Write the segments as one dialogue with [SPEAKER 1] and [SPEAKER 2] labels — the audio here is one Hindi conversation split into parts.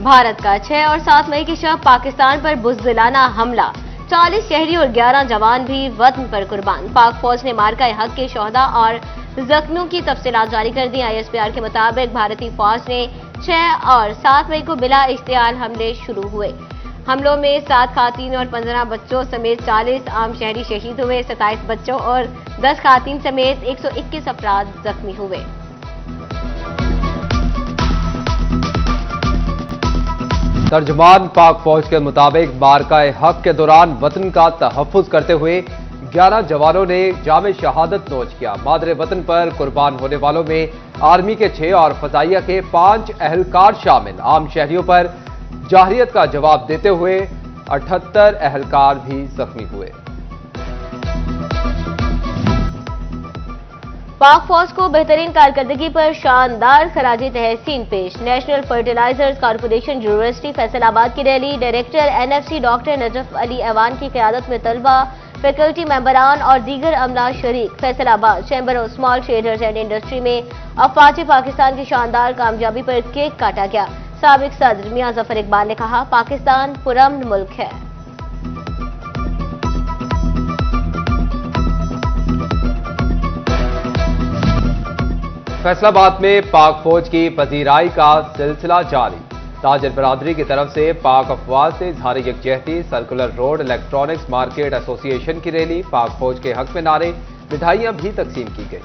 [SPEAKER 1] भारत का 6 और 7 मई की शब पाकिस्तान पर बुज़दिलाना हमला, 40 शहरी और 11 जवान भी वतन पर कुर्बान। पाक फौज ने मार्का हक के शोहदा और जख्मियों की तफसीलात जारी कर दी। ISPR के मुताबिक भारतीय फौज ने 6 और 7 मई को बिला इश्तियाल हमले शुरू हुए। हमलों में 7 खातीन और 15 बच्चों समेत 40 आम शहरी शहीद हुए। 27 बच्चों और 10 खातीन समेत 121 अफराद जख्मी हुए।
[SPEAKER 2] तर्जमान पाक फौज के मुताबिक मार्का हक के दौरान वतन का तहफ्फुज करते हुए 11 जवानों ने जामे शहादत नोच किया। मादरे वतन पर कुर्बान होने वालों में आर्मी के 6 और फजाइया के 5 अहलकार शामिल। आम शहरियों पर जाहिरियत का जवाब देते हुए 78 अहलकार भी जख्मी हुए।
[SPEAKER 1] पाक फौज को बेहतरीन कारकर्दगी पर शानदार खराजी तहसीन पेश। National fertilisers corporation university Faisalabad की रैली, director NFC doctor Najaf Ali Aiwan की क़यादत में तलबा, फैकल्टी मेंबरान और दीगर अमला शरीक। Faisalabad chamber of small traders and industry में अफवाज पाकिस्तान की शानदार कामयाबी पर केक काटा गया। साबिक सदर मियां जफर इकबाल ने कहा, पाकिस्तान पुरअमन मुल्क है।
[SPEAKER 2] फैसलाबाद में पाक फौज की पजीराई का सिलसिला जारी। ताजर बरादरी की तरफ से पाक अफवाज से इजहार यकजहती। Circular road electronics market association की रैली, पाक फौज के हक में नारे, मिठाइयां भी तकसीम की गई।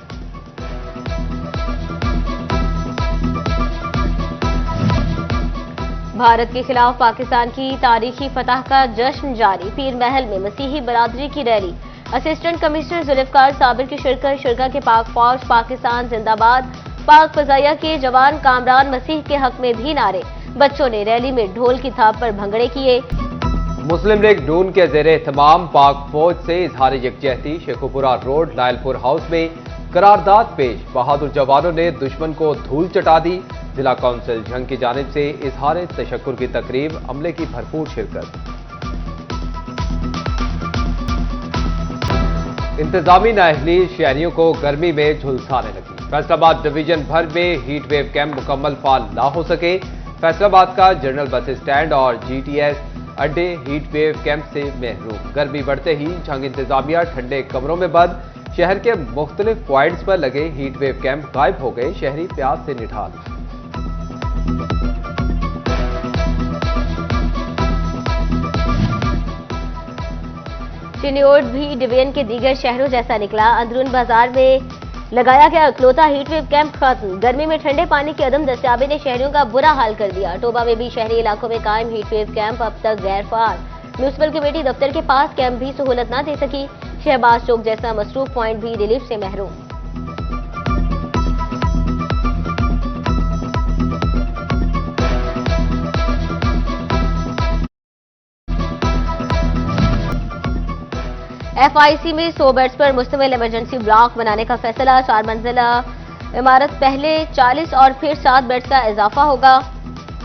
[SPEAKER 1] भारत के खिलाफ पाकिस्तान की तारीखी फतह का जश्न जारी। पीर महल में मसीही बरादरी की रैली, असिस्टेंट कमिश्नर जुल्फकार साबिर की शिरकत। शिरका के पाक फौज पाकिस्तान जिंदाबाद। पाक फजाइया के जवान कामरान मसीह के हक में भी नारे। बच्चों ने रैली में ढोल की थाप पर भंगड़े किए।
[SPEAKER 2] मुस्लिम लीग नून के जेरे एहतमाम पाक फौज से इजहार यकजहती। शेखुपुरा रोड नायलपुर हाउस में करारदाद पेश। बहादुर जवानों ने दुश्मन को धूल चटा दी। जिला काउंसिल झंग की जानिब से इजहार तशक्कुर की तकरीब, अमले की भरपूर शिरकत। इंतजामी नाअहली शहरियों को गर्मी में झुलसाने लगी। फैसलाबाद डिवीजन भर में हीट वेव कैंप मुकम्मल फाल ना हो सके। फैसलाबाद का जनरल बस स्टैंड और GTS अड्डे हीट वेव कैंप से महरूम। गर्मी बढ़ते ही झंग इंतजामिया ठंडे कमरों में बंद। शहर के मुख्तलिफ पॉइंट्स पर लगे हीट वेव कैंप गायब हो गए। शहरी प्यास से निठाल।
[SPEAKER 1] चिन्योट भी डिवीजन के दीगर शहरों जैसा निकला। अंदरून बाजार में लगाया गया इकलौता हीटवेव कैंप खत्म। गर्मी में ठंडे पानी की अदम दस्तियाबी ने शहरियों का बुरा हाल कर दिया। टोबा में भी शहरी इलाकों में कायम हीटवेव कैंप अब तक गैर फाल। म्यूनिसिपल कमेटी दफ्तर के पास कैंप भी सहूलत न दे सकी। शहबाज चौक जैसा मसरूफ पॉइंट भी रिलीफ से महरूम। FIC में 100 बेड्स पर मुश्तमिल इमरजेंसी ब्लॉक बनाने का फैसला। 4 मंजिला इमारत पहले 40 और फिर 7 बेड्स का इजाफा होगा।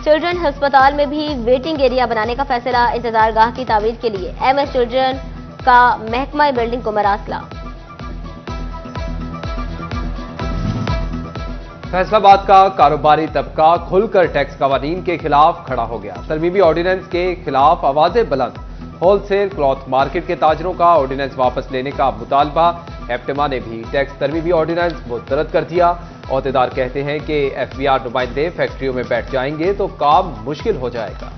[SPEAKER 1] चिल्ड्रन अस्पताल में भी वेटिंग एरिया बनाने का फैसला। इंतजार गाह की तामीर के लिए MS चिल्ड्रन का महकमा बिल्डिंग को मरासला।
[SPEAKER 2] फैसलाबाद का कारोबारी तबका खुलकर टैक्स कवानीन के खिलाफ खड़ा हो गया। तरमीमी ऑर्डिनेंस के खिलाफ आवाजें बुलंद। होलसेल क्लॉथ मार्केट के ताजरों का ऑर्डिनेंस वापस लेने का मुतालबा। एप्टेमा ने भी टैक्स तरमीमी ऑर्डिनेंस मुस्तरद कर दिया। औहदेदार कहते हैं कि FBR नुमाइंदे फैक्ट्रियों में बैठ जाएंगे तो काम मुश्किल हो जाएगा।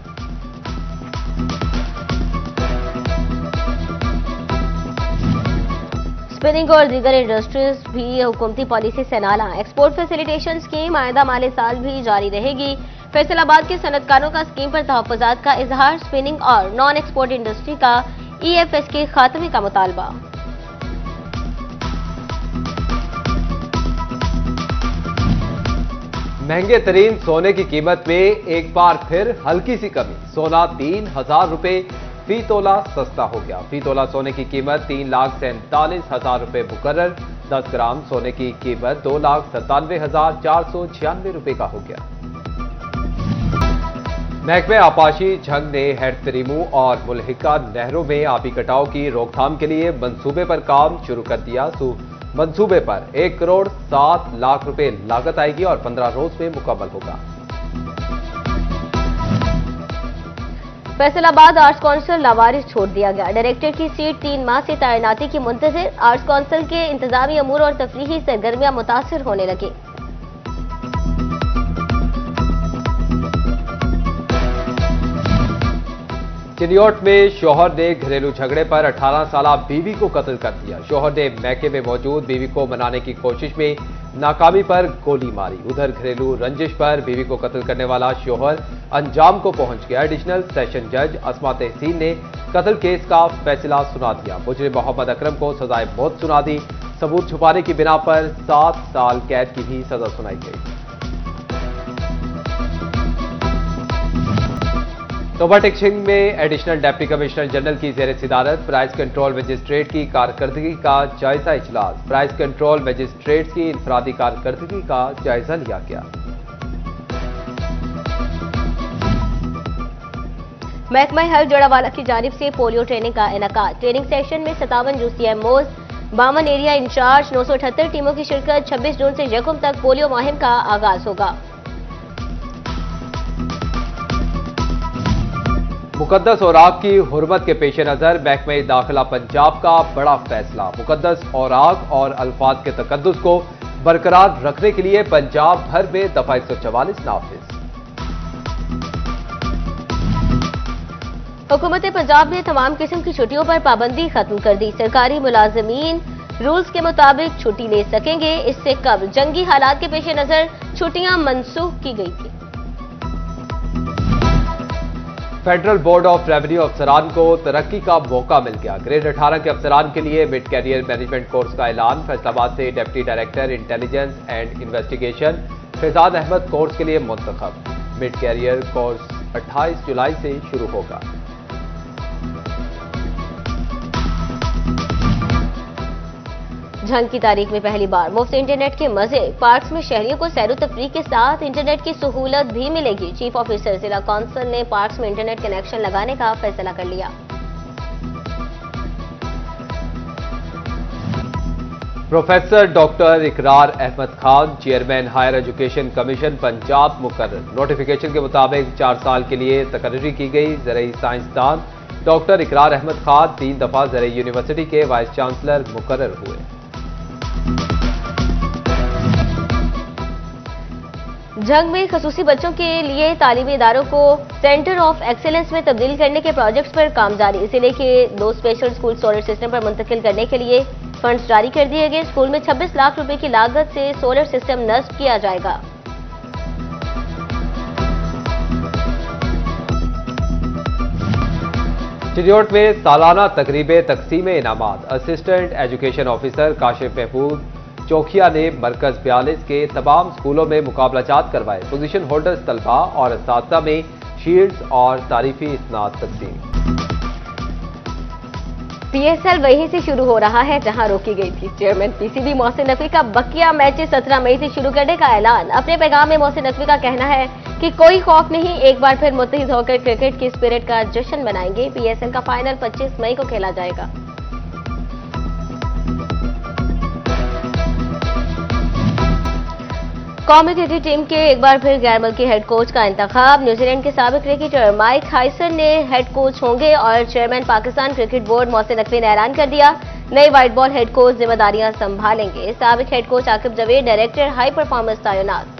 [SPEAKER 1] स्पिनिंग और दीगर इंडस्ट्रीज भी हुकूमती पॉलिसी से नाला। एक्सपोर्ट फैसिलिटेशन स्कीम आइंदा माली साल भी जारी रहेगी। फैसलाबाद के सनतकारों का स्कीम पर तहफ्फुजात का इजहार। स्पिनिंग और नॉन एक्सपोर्ट इंडस्ट्री का EFS के खात्मे का मुतालबा।
[SPEAKER 2] महंगे तरीन सोने की कीमत में एक बार फिर हल्की सी कमी। सोना 3000 रुपए फी तोला सस्ता हो गया। फी तोला सोने की कीमत 3,47,000 रुपए मुकर्रर। 10 ग्राम सोने की कीमत 2,97,496 रुपए का हो गया। महकमे आपाशी झंग ने हेड तरीमू और मुल्हिका नहरों में आबी कटाव की रोकथाम के लिए मंसूबे पर काम शुरू कर दिया। मंसूबे पर 1 करोड़ 7 लाख रुपए लागत आएगी और 15 रोज में मुकम्मल होगा।
[SPEAKER 1] फैसलाबाद आर्ट्स काउंसिल लावारिस छोड़ दिया गया। डायरेक्टर की सीट 3 माह से तैनाती की मुंतजिर। आर्ट्स काउंसिल के इंतजामी अमूर और तफरीही सरगर्मियां मुतासिर होने लगी।
[SPEAKER 2] चिनियोट में शौहर ने घरेलू झगड़े पर 18 साला बीवी को कत्ल कर दिया। शौहर ने मैके में मौजूद बीवी को मनाने की कोशिश में नाकामी पर गोली मारी। उधर घरेलू रंजिश पर बीवी को कत्ल करने वाला शौहर अंजाम को पहुंच गया। एडिशनल सेशन जज अस्मा तहसीन ने कत्ल केस का फैसला सुना दिया। मुजरिम मोहम्मद अकरम को सजाए मौत सुना दी। सबूत छुपाने की बिना पर 7 साल कैद की भी सजा सुनाई गई। तोबा टिकछिंग में एडिशनल डिप्टी कमिश्नर जनरल की जेर सिदारत प्राइस कंट्रोल मजिस्ट्रेट की कारकर्दगी का जायजा इजलास। प्राइस कंट्रोल मजिस्ट्रेट की इनफरादी कारकर्दगी का जायजा लिया गया।
[SPEAKER 1] महकमा हेल्थ जोड़ावाला की जानिब से पोलियो ट्रेनिंग का इनेकाद। ट्रेनिंग सेशन में 57 यूसीएमओज, 52 एरिया इंचार्ज, 978 टीमों की शिरकत। 26 जून से यकम तक पोलियो मुहिम का आगाज होगा।
[SPEAKER 2] मुकद्दस औराक की हुर्मत के पेश नजर महकमा दाखिला पंजाब का बड़ा फैसला। मुकद्दस औराक और अल्फाज के तकद्दुस को बरकरार रखने के लिए पंजाब भर में दफा 144 नाफिज।
[SPEAKER 1] हुकूमत पंजाब ने तमाम किस्म की छुट्टियों पर पाबंदी खत्म कर दी। सरकारी मुलाजमीन रूल्स के मुताबिक छुट्टी ले सकेंगे। इससे कबल जंगी हालात के पेश नजर छुट्टियां मनसूख की गई थी।
[SPEAKER 2] फेडरल बोर्ड ऑफ रेवेन्यू अफसरान को तरक्की का मौका मिल गया। ग्रेड 18 के अफसरान के लिए मिड कैरियर मैनेजमेंट कोर्स का ऐलान। फैसलाबाद से deputy director intelligence and investigation Faizad Ahmad course के लिए मुंतखब। मिड कैरियर कोर्स 28 जुलाई से शुरू होगा।
[SPEAKER 1] जंग की तारीख में पहली बार मुफ्त इंटरनेट के मजे। पार्क्स में शहरियों को सैर तफरीह के साथ इंटरनेट की सहूलत भी मिलेगी। चीफ ऑफिसर जिला कौंसिल ने पार्क्स में इंटरनेट कनेक्शन लगाने का फैसला कर लिया।
[SPEAKER 2] Professor doctor Iqrar Ahmed Khan chairman higher education commission Punjab मुकर्रर। नोटिफिकेशन के मुताबिक 4 साल के लिए तकर्री की गई। ज़रई साइंसदान डॉक्टर इकरार अहमद खान 3 दफा ज़रई यूनिवर्सिटी के वाइस चांसलर मुकर्रर हुए।
[SPEAKER 1] जंग में खसूसी बच्चों के लिए तालीमी इदारों को सेंटर ऑफ एक्सीलेंस में तब्दील करने के प्रोजेक्ट्स पर काम जारी। जिले के 2 स्पेशल स्कूल सोलर सिस्टम पर मुंतकिल करने के लिए फंड्स जारी कर दिए गए। स्कूल में 26 लाख रुपए की लागत से सोलर सिस्टम नस्ब किया जाएगा।
[SPEAKER 2] चिनियोट में सालाना तकरीबे तकसीम इनामात। असिस्टेंट एजुकेशन ऑफिसर काशिफ महफूज चौखिया ने मरकज 42 के तमाम स्कूलों में मुकाबलाजात करवाए। पोजीशन होल्डर्स तलबा और असातिज़ा में शील्ड्स और तारीफी इस्नाद तकसीम।
[SPEAKER 1] पीएसएल वहीं से शुरू हो रहा है जहां रोकी गई थी। चेयरमैन पीसीबी मोहसिन नकवी का बकिया मैचेस 17 मई से शुरू करने का ऐलान। अपने पैगाम में मोहसिन नकवी का कहना है कि कोई खौफ नहीं, एक बार फिर मुत्तहिद होकर क्रिकेट की स्पिरिट का जश्न मनाएंगे। पीएसएल का फाइनल 25 मई को खेला जाएगा। कौमी क्रिकेट टीम के एक बार फिर गैर मुल्की हेड कोच का इंतखाब। न्यूजीलैंड के साबिक क्रिकेटर माइक हाइसन ने हेड कोच होंगे और chairman Pakistan cricket board Mohsin Naqvi ने ऐलान कर दिया नए व्हाइट बॉल हेड कोच जिम्मेदारियां संभालेंगे। साबिक head coach Aqib Javed director high performance तैनात।